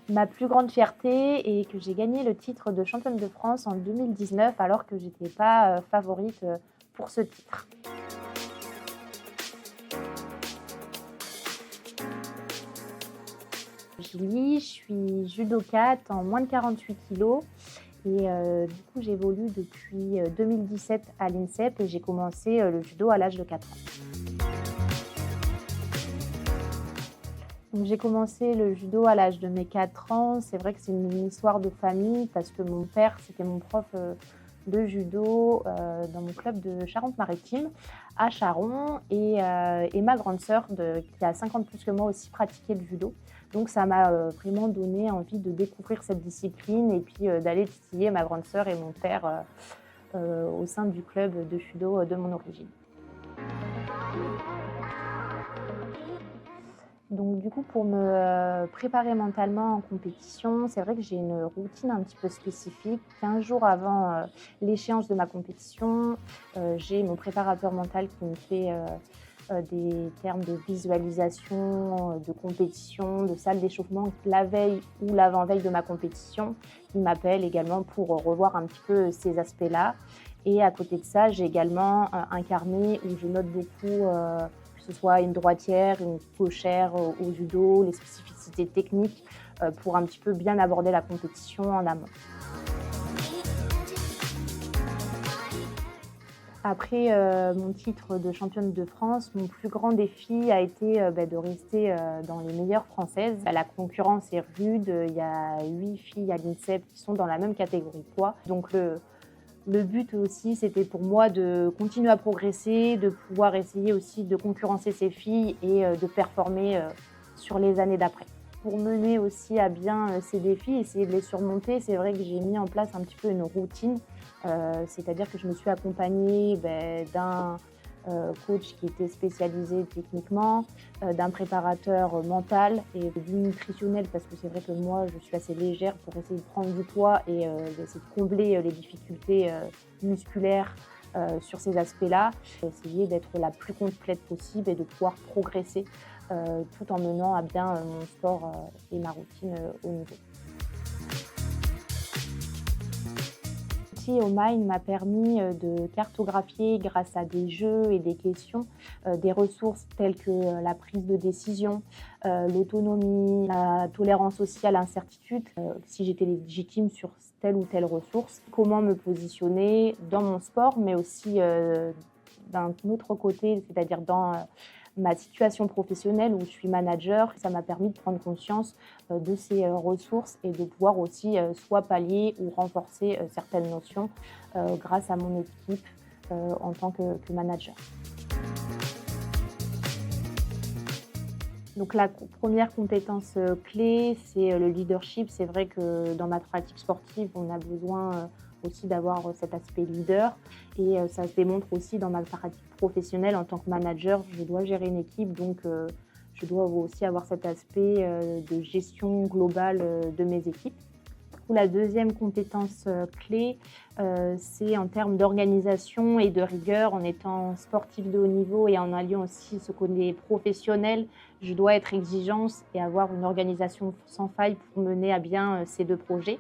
Ma plus grande fierté est que j'ai gagné le titre de championne de France en 2019 alors que j'étais pas, favorite, pour ce titre. Je suis judokate en moins de 48 kilos et du coup j'évolue depuis, 2017 à l'INSEP et j'ai commencé, le judo à l'âge de 4 ans. Donc j'ai commencé le judo à l'âge de mes 4 ans. C'est vrai que c'est une histoire de famille parce que mon père, c'était mon prof, de judo, dans mon club de Charente-Maritime à Charon et ma grande sœur qui a 50 plus que moi aussi pratiquait le judo. Donc ça m'a, vraiment donné envie de découvrir cette discipline et puis, d'aller titiller ma grande sœur et mon père, au sein du club de judo, de mon origine. Donc du coup, pour me, préparer mentalement en compétition, c'est vrai que j'ai une routine un petit peu spécifique. 15 jours avant, l'échéance de ma compétition, j'ai mon préparateur mental qui me fait, des termes de visualisation, de compétition, de salle d'échauffement la veille ou l'avant-veille de ma compétition. Il m'appelle également pour revoir un petit peu ces aspects-là et à côté de ça, j'ai également, un carnet où je note beaucoup, que ce soit une droitière, une gauchère au judo, les spécificités techniques, pour un petit peu bien aborder la compétition en amont. Après, mon titre de championne de France, mon plus grand défi a été, de rester, dans les meilleures françaises. La concurrence est rude, il y a 8 filles à l'INSEP qui sont dans la même catégorie que moi. Donc le but aussi, c'était pour moi de continuer à progresser, de pouvoir essayer aussi de concurrencer ces filles et de performer, sur les années d'après. Pour mener aussi à bien, ces défis, essayer de les surmonter, c'est vrai que j'ai mis en place un petit peu une routine, c'est-à-dire que je me suis accompagnée, d'un, coach qui était spécialisé techniquement, d'un préparateur, mental et d'une nutritionnelle parce que c'est vrai que moi, je suis assez légère pour essayer de prendre du poids et d'essayer de combler, les difficultés, musculaires, sur ces aspects-là. Essayer d'être la plus complète possible et de pouvoir progresser, tout en menant à bien, mon sport, et ma routine, au niveau. L'outil Mind m'a permis, de cartographier grâce à des jeux et des questions, des ressources telles que, la prise de décision, l'autonomie, la tolérance aussi à l'incertitude, si j'étais légitime sur telle ou telle ressource, comment me positionner dans mon sport, mais aussi, d'un autre côté, c'est-à-dire dans, ma situation professionnelle où je suis manager. Ça m'a permis de prendre conscience, de ces, ressources et de pouvoir aussi, soit pallier ou renforcer, certaines notions, grâce à mon équipe, en tant que manager. Donc la première compétence, clé, c'est, le leadership. C'est vrai que dans ma pratique sportive, on a besoin, aussi d'avoir, cet aspect leader et ça se démontre aussi dans ma pratique professionnelle en tant que manager. Je dois gérer une équipe donc je dois aussi avoir cet aspect, de gestion globale, de mes équipes. La deuxième compétence, clé, c'est en termes d'organisation et de rigueur. En étant sportive de haut niveau et en alliant aussi ce côté professionnel, je dois être exigeante et avoir une organisation sans faille pour mener à bien, ces 2 projets.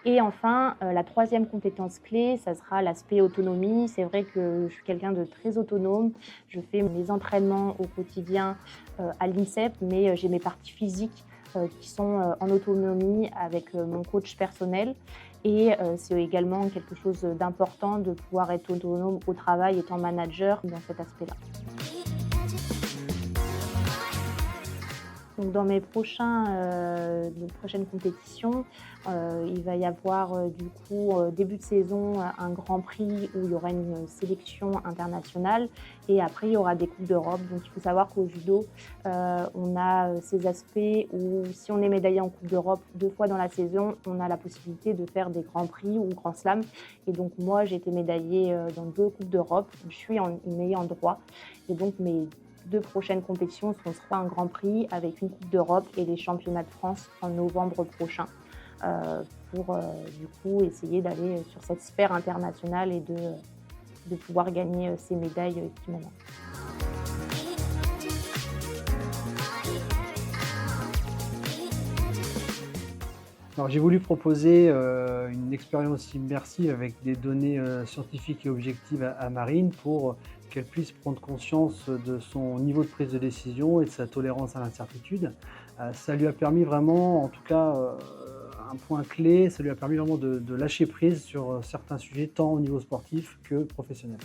Et enfin, la troisième compétence clé, ça sera l'aspect autonomie. C'est vrai que je suis quelqu'un de très autonome. Je fais mes entraînements au quotidien, à l'INSEP, mais j'ai mes parties physiques, qui sont, en autonomie avec, mon coach personnel et c'est également quelque chose d'important de pouvoir être autonome au travail étant manager dans cet aspect-là. Donc dans mes prochaines compétitions, il va y avoir, du coup, début de saison, un grand prix où il y aura une sélection internationale et après il y aura des coupes d'Europe. Donc il faut savoir qu'au judo, on a, ces aspects où si on est médaillé en coupe d'Europe 2 fois dans la saison, on a la possibilité de faire des grands prix ou grands slams et donc moi j'ai été médaillée, dans 2 coupes d'Europe. Je suis une ayant droit et donc mes 2 prochaines compétitions seront soit un Grand Prix avec une Coupe d'Europe et les championnats de France en novembre prochain, pour du coup essayer d'aller sur cette sphère internationale et de pouvoir gagner, ces médailles, qui me manquent. Alors j'ai voulu proposer, une expérience immersive avec des données, scientifiques et objectives à Marine pour qu'elle puisse prendre conscience de son niveau de prise de décision et de sa tolérance à l'incertitude. Ça lui a permis vraiment, en tout cas, un point clé, ça lui a permis vraiment de lâcher prise sur, certains sujets, tant au niveau sportif que professionnel.